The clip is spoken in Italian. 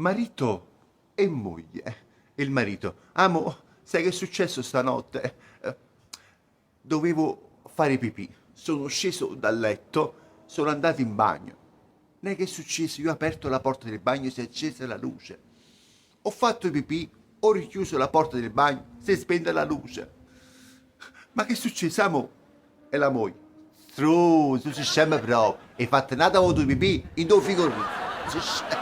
Marito e moglie. Il marito: amo, sai che è successo stanotte? Dovevo fare pipì. Sono sceso dal letto, sono andato in bagno. Non è che è successo? Io ho aperto la porta del bagno e si è accesa la luce. Ho fatto pipì, ho richiuso la porta del bagno, si è spenta la luce. Ma che è successo, amo? E la moglie: tu sei scema proprio. Hai fatto nada con tu pipì, in tuo figurino.